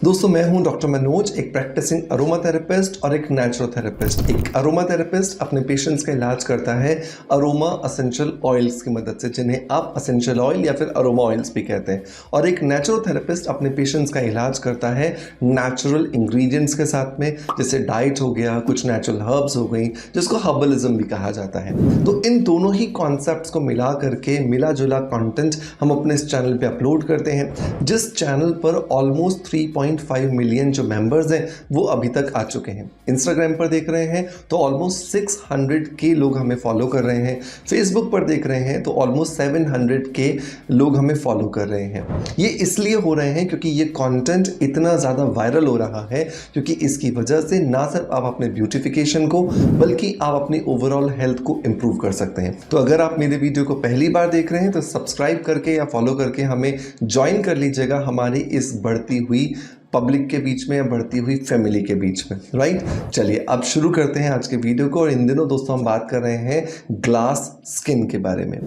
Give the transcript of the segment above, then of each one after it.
दोस्तों मैं हूं डॉक्टर मनोज, एक प्रैक्टिसिंग अरोमा थेरेपिस्ट और एक नेचुरोथेरेपिस्ट। एक अरोमा थेरेपिस्ट अपने पेशेंट्स का इलाज करता है अरोमा एसेंशियल ऑयल्स की मदद से, जिन्हें आप एसेंशियल ऑयल या फिर अरोमा ऑयल्स भी कहते हैं। और एक नेचुरोथेरेपिस्ट अपने पेशेंट्स का इलाज करता है नेचुरल इंग्रेडिएंट्स के साथ में, जैसे डाइट हो गया, कुछ नेचुरल हर्ब्स हो गई, जिसको हर्बलिज्म भी कहा जाता है। तो इन दोनों ही कॉन्सेप्ट्स को मिला करके मिला जुला कंटेंट हम अपने इस चैनल पे अपलोड करते हैं, जिस चैनल पर ऑलमोस्ट 3.5 मिलियन जो मेंबर्स हैं वो अभी तक आ चुके हैं। इंस्टाग्राम पर देख रहे हैं तो ऑलमोस्ट 600K लोग हमें फॉलो कर रहे हैं। फेसबुक पर देख रहे हैं तो ऑलमोस्ट 700K लोग हमें फॉलो कर रहे हैं। ये इसलिए हो रहे हैं क्योंकि ये कंटेंट इतना ज़्यादा वायरल हो रहा है, क्योंकि इसकी वजह से ना सिर्फ आप अपने ब्यूटिफिकेशन को बल्कि आप अपनी ओवरऑल हेल्थ को इंप्रूव कर सकते हैं। तो अगर आप मेरे वीडियो को पहली बार देख रहे हैं तो सब्सक्राइब करके या फॉलो करके हमें ज्वाइन कर लीजिएगा हमारी इस बढ़ती हुई पब्लिक के बीच में या बढ़ती हुई फैमिली के बीच में, राइट। चलिए अब शुरू करते हैं आज के वीडियो को। और इन दिनों दोस्तों हम बात कर रहे हैं ग्लास स्किन के बारे में।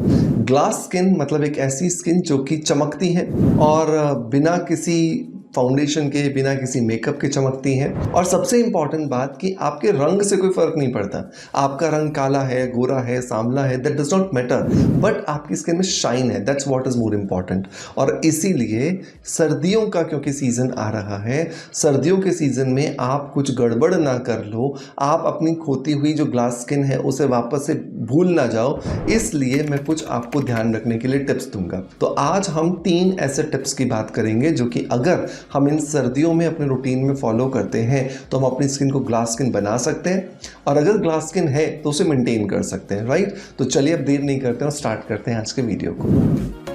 ग्लास स्किन मतलब एक ऐसी स्किन जो कि चमकती है और बिना किसी फाउंडेशन के, बिना किसी मेकअप के चमकती हैं। और सबसे इंपॉर्टेंट बात कि आपके रंग से कोई फर्क नहीं पड़ता। आपका रंग काला है, गोरा है, सांवला है, that does not matter, but आपकी स्किन में शाइन है, that's what is more important. और इसीलिए सर्दियों का क्योंकि सीजन आ रहा है, सर्दियों के सीजन में आप कुछ गड़बड़ ना कर लो, आप अपनी खोती हुई जो ग्लास स्किन है उसे वापस से भूल ना जाओ, इसलिए मैं कुछ आपको ध्यान रखने के लिए टिप्स दूंगा। तो आज हम 3 ऐसे टिप्स की बात करेंगे जो कि अगर हम इन सर्दियों में अपने रूटीन में फॉलो करते हैं तो हम अपनी स्किन को ग्लास स्किन बना सकते हैं, और अगर ग्लास स्किन है तो उसे मेंटेन कर सकते हैं, राइट। तो चलिए अब देर नहीं करते हैं और स्टार्ट करते हैं आज के वीडियो को।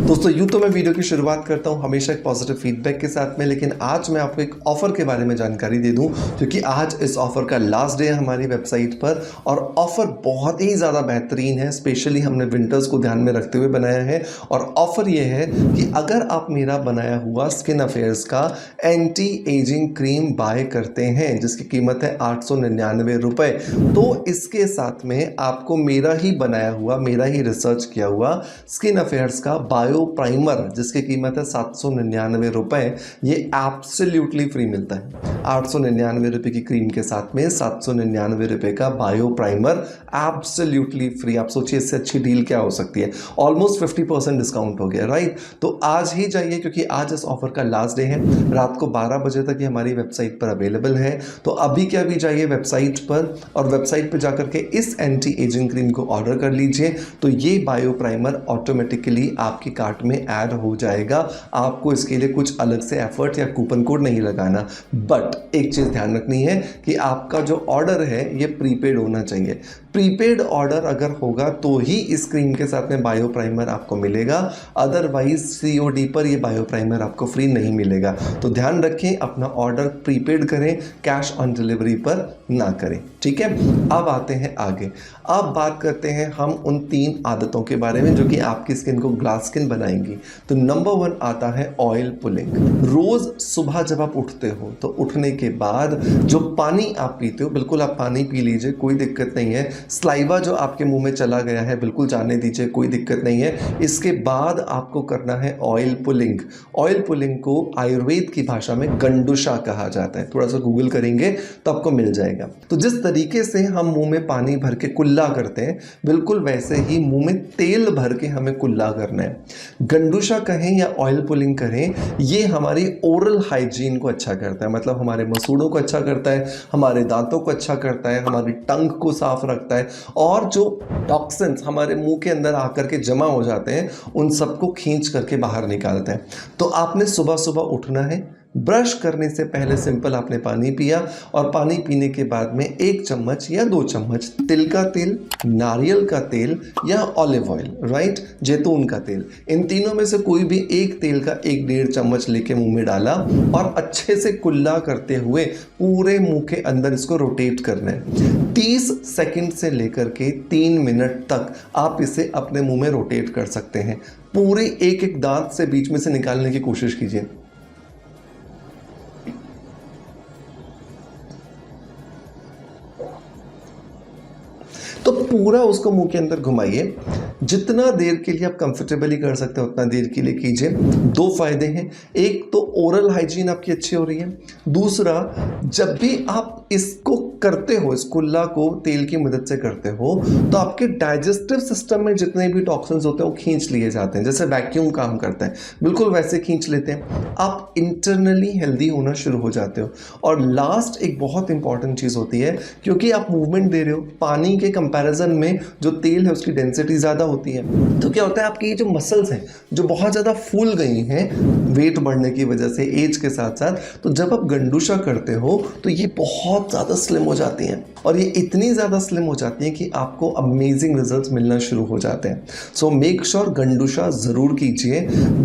दोस्तों यूँ तो मैं वीडियो की शुरुआत करता हूँ हमेशा एक पॉजिटिव फीडबैक के साथ में, लेकिन आज मैं आपको एक ऑफ़र के बारे में जानकारी दे दूँ, क्योंकि आज इस ऑफ़र का लास्ट डे है हमारी वेबसाइट पर। और ऑफ़र बहुत ही ज़्यादा बेहतरीन है, स्पेशली हमने विंटर्स को ध्यान में रखते हुए बनाया है। और ऑफ़र ये है कि अगर आप मेरा बनाया हुआ स्किन अफेयर्स का एंटी एजिंग क्रीम बाय करते हैं, जिसकी कीमत है 899 रुपये, तो इसके साथ में आपको मेरा ही बनाया हुआ, मेरा ही रिसर्च किया हुआ स्किन अफेयर्स का बायो प्राइमर, जिसकी कीमत है 799 रुपये, ये एब्सोल्युटली फ्री मिलता है। 899 रुपये की क्रीम के साथ में 799 रुपये का बायो प्राइमर एब्सोल्युटली फ्री। आप सोचिए इससे अच्छी डील क्या हो सकती है। ऑलमोस्ट 50% डिस्काउंट हो गया, राइट। तो आज ही जाइए, क्योंकि आज इस ऑफर का लास्ट डे है। रात को 12 बजे तक ये हमारी वेबसाइट पर अवेलेबल है। तो अभी क्या भी जाइए वेबसाइट पर, और वेबसाइट पर जाकर के इस एंटी एजिंग क्रीम को ऑर्डर कर लीजिए, तो ये बायो प्राइमर ऑटोमेटिकली आपकी कार्ट में ऐड हो जाएगा। आपको इसके लिए कुछ अलग से एफर्ट या कूपन कोड नहीं लगाना। बट एक चीज़ ध्यान रखनी है कि आपका जो ऑर्डर है ये प्रीपेड होना चाहिए। प्रीपेड ऑर्डर अगर होगा तो ही इस क्रीम के साथ में बायो प्राइमर आपको मिलेगा, अदरवाइज COD पर ये बायो प्राइमर आपको फ्री नहीं मिलेगा। तो ध्यान रखें, अपना ऑर्डर प्रीपेड करें, कैश ऑन डिलीवरी पर ना करें, ठीक है। अब आते हैं आगे। अब बात करते हैं हम उन 3 आदतों के बारे में जो कि आपकी स्किन को ग्लास स्किन बनाएंगी। तो नंबर 1 आता है ऑयल पुलिंग। रोज सुबह जब आप उठते हो तो उठने के बाद जो पानी आप पीते हो, बिल्कुल आप पानी पी लीजिए, कोई दिक्कत नहीं है। स्लाइवा जो आपके मुंह में चला गया है बिल्कुल जाने दीजिए, कोई दिक्कत नहीं है। इसके बाद आपको करना है ऑयल पुलिंग। ऑयल पुलिंग को आयुर्वेद की भाषा में गंडुशा कहा जाता है। थोड़ा सा गूगल करेंगे तो आपको मिल जाएगा। तो जिस तरीके से हम मुंह में पानी भर के कुल्ला करते हैं, बिल्कुल वैसे ही मुंह में तेल भर के हमें कुल्ला करना है। गंडुशा कहें या ऑयल पुलिंग करें, ये हमारी ओरल हाइजीन को अच्छा करता है, मतलब हमारे मसूड़ों को अच्छा करता है, हमारे दांतों को अच्छा करता है, हमारी टंग को साफ रखता है, और जो टॉक्सिन्स हमारे मुंह के अंदर आकर के जमा हो जाते हैं उन सबको खींच करके बाहर निकालते हैं। तो आपने सुबह सुबह उठना है, ब्रश करने से पहले सिंपल आपने पानी पिया, और पानी पीने के बाद में 1 चम्मच या 2 चम्मच तिल का तेल, नारियल का तेल या ऑलिव ऑयल, राइट, जैतून का तेल, इन तीनों में से कोई भी एक तेल का 1-1.5 चम्मच लेके मुंह में डाला, और अच्छे से कुल्ला करते हुए पूरे मुंह के अंदर इसको रोटेट करना है। 30 सेकंड से लेकर के 3 मिनट तक आप इसे अपने मुंह में रोटेट कर सकते हैं। पूरे एक दांत से बीच में से निकालने की कोशिश कीजिए। तो तो पूरा उसको मुंह के अंदर घुमाइए। जितना देर के लिए आप कंफर्टेबली कर सकते हो उतना देर के लिए कीजिए। 2 फायदे हैं, एक तो ओरल हाइजीन आपकी अच्छी हो रही है, दूसरा जब भी आप इसको करते हो, इस कुल्ला को तेल की मदद से करते हो, तो आपके डाइजेस्टिव सिस्टम में जितने भी टॉक्सिन्स होते हैं वो खींच लिए जाते हैं, जैसे वैक्यूम काम करता है बिल्कुल वैसे खींच लेते हैं। आप इंटरनली हेल्दी होना शुरू हो जाते हो। और लास्ट एक बहुत इंपॉर्टेंट चीज़ होती है, क्योंकि आप मूवमेंट दे रहे हो, पानी के कंपैरिजन में जो तेल है उसकी डेंसिटी ज़्यादा होती है, तो क्या होता है आपकी ये जो मसल्स हैं जो बहुत ज़्यादा फूल गई हैं वेट बढ़ने की वजह से एज के साथ साथ, तो जब आप गंडूशा करते हो तो ये बहुत ज़्यादा स्लिम हो जाती हैं। और ये इतनी ज़्यादा स्लिम हो जाती हैं कि आपको अमेजिंग रिजल्ट्स मिलना शुरू हो जाते हैं। सो मेक श्योर गंडूशा ज़रूर कीजिए।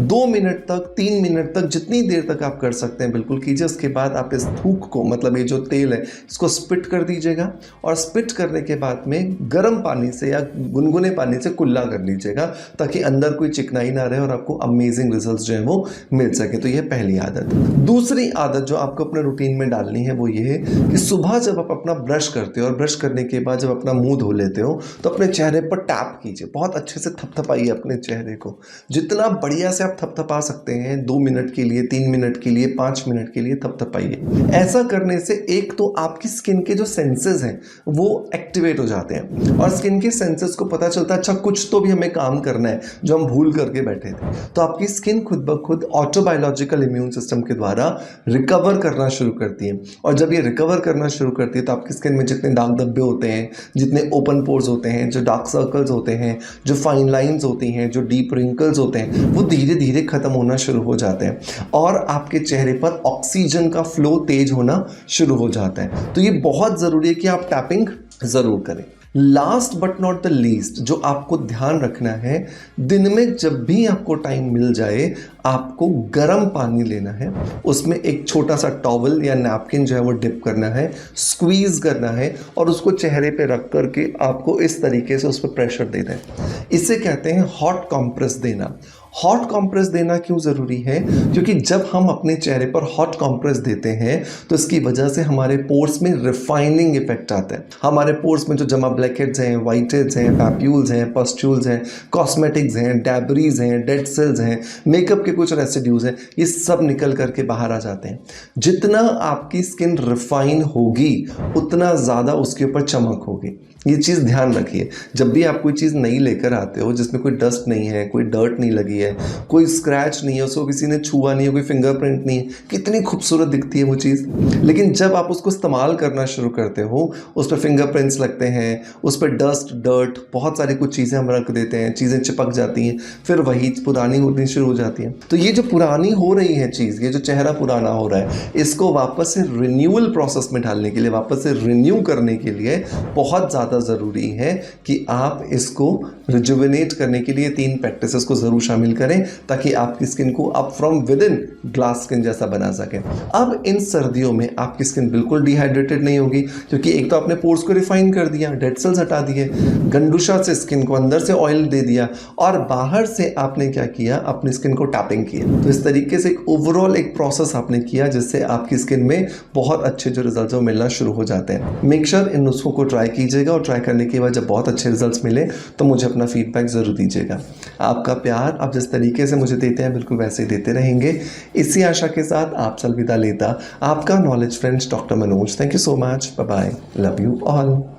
2 मिनट तक, 3 मिनट तक, जितनी देर तक आप कर सकते हैं बिल्कुल कीजिए। उसके बाद आप इस थूक को, मतलब ये जो तेल है, इसको स्पिट कर दीजिएगा। और स्पिट करने के बाद में गर्म पानी से या गुनगुने पानी से कुल्ला कर लीजिएगा, ताकि अंदर कोई चिकनाई ना रहे और आपको अमेजिंग रिजल्ट्स जो है वो मिल सके। तो ये पहली आदत। दूसरी आदत जो आपको अपने रूटीन में डालनी है वो ये है कि सुबह जब आप अपना ब्रश करते हो और ब्रश करने के बाद जब अपना मुंह धो लेते हो तो अपने चेहरे पर टैप कीजिए, बहुत अच्छे से थपथपाइए अपने चेहरे को। जितना बढ़िया से आप थपथपा सकते हैं, 2 मिनट के लिए, 3 मिनट के लिए, 5 मिनट के लिए थपथपाइए। ऐसा करने से एक तो आपकी स्किन के जो सेंसेस हैं वो एक्टिवेट हो जाते हैं, और स्किन के सेंसेस को पता चलता है अच्छा कुछ तो भी हमें काम करना है जो हम भूल करके बैठे थे। तो आपकी स्किन खुद ब खुद ऑटोबायोलॉजिकल इम्यून सिस्टम के द्वारा रिकवर करना शुरू करती है। और जब ये रिकवर करना शुरू करती है तो आपकी स्किन में जितने दाग धब्बे होते हैं, जितने ओपन पोर्स होते हैं, जो डार्क सर्कल्स होते हैं, जो फाइन लाइंस होती हैं, जो डीप रिंकल्स होते हैं, वो धीरे धीरे खत्म होना शुरू हो जाते हैं और आपके चेहरे पर ऑक्सीजन का फ्लो तेज होना शुरू हो जाता है। तो ये बहुत ज़रूरी है कि आप टैपिंग ज़रूर करें। Last but not the least जो आपको ध्यान रखना है, दिन में जब भी आपको टाइम मिल जाए आपको गर्म पानी लेना है, उसमें एक छोटा सा टॉवल या नैपकिन जो है वो डिप करना है, स्क्वीज करना है और उसको चेहरे पे रख करके आपको इस तरीके से उस पर प्रेशर देना है। इसे कहते हैं हॉट कंप्रेस देना। हॉट कंप्रेस देना क्यों ज़रूरी है? क्योंकि जब हम अपने चेहरे पर हॉट कंप्रेस देते हैं तो इसकी वजह से हमारे पोर्स में रिफाइनिंग इफेक्ट आता है। हमारे पोर्स में जो जमा ब्लैकहेड्स हैं, व्हाइटहेड्स हैं, पैप्यूल्स हैं, पस्ट्यूल्स हैं, कॉस्मेटिक्स हैं, डैबरीज हैं, डेड सेल्स हैं, मेकअप के कुछ रेसिड्यूज हैं, ये सब निकल करके बाहर आ जाते हैं। जितना आपकी स्किन रिफाइन होगी उतना ज़्यादा उसके ऊपर चमक होगी। ये चीज़ ध्यान रखिए। जब भी आप कोई चीज़ नई लेकर आते हो जिसमें कोई डस्ट नहीं है, कोई डर्ट नहीं लगी है, कोई स्क्रैच नहीं है, उसको किसी ने छुआ नहीं है, कोई फिंगरप्रिंट नहीं है, कितनी खूबसूरत दिखती है वो चीज़। लेकिन जब आप उसको इस्तेमाल करना शुरू करते हो उस पर फिंगरप्रिंट्स लगते हैं, उस पर डस्ट, डर्ट, बहुत सारी कुछ चीज़ें हम रख देते हैं, चीज़ें चिपक जाती हैं, फिर वही पुरानी होनी शुरू हो जाती है। तो ये जो पुरानी हो रही है चीज़, ये जो चेहरा पुराना हो रहा है, इसको वापस से रिन्यूअल प्रोसेस में डालने के लिए, वापस से रिन्यू करने के लिए बहुत ज़्यादा ज़रूरी है कि आप इसको रिजुविनेट करने के लिए 3 प्रैक्टिसेस को ज़रूर शामिल करें, ताकि आपकी स्किन को आप from with in glass skin जैसा बना सकें। अब इन सर्दियों में आपकी स्किन बिल्कुल डिहाइड्रेटेड नहीं होगी, क्योंकि एक तो आपने पोर्स को रिफाइन कर दिया, डेड सेल्स हटा दिए, गंडूशा से स्किन को अंदर से ऑयल दे दिया और बाहर से आपने क्या किया, अपनी स्किन को टैपिंग किया। तो इस तरीके से एक ओवरऑल एक प्रोसेस आपने किया जिससे आपकी स्किन में बहुत अच्छे जो रिजल्ट मिलना शुरू हो जाते हैं। मेक श्योर इन नुस्खों को ट्राई कीजिएगा और ट्राई करने के बाद जब बहुत अच्छे रिजल्ट्स मिले तो मुझे अपना फीडबैक ज़रूर दीजिएगा। आपका प्यार आप जिस तरीके से मुझे देते हैं बिल्कुल वैसे ही देते रहेंगे। इसी आशा के साथ आपसे अलविदा लेता आपका knowledge friends doctor Manoj. Thank you so much. Bye bye. Love you all.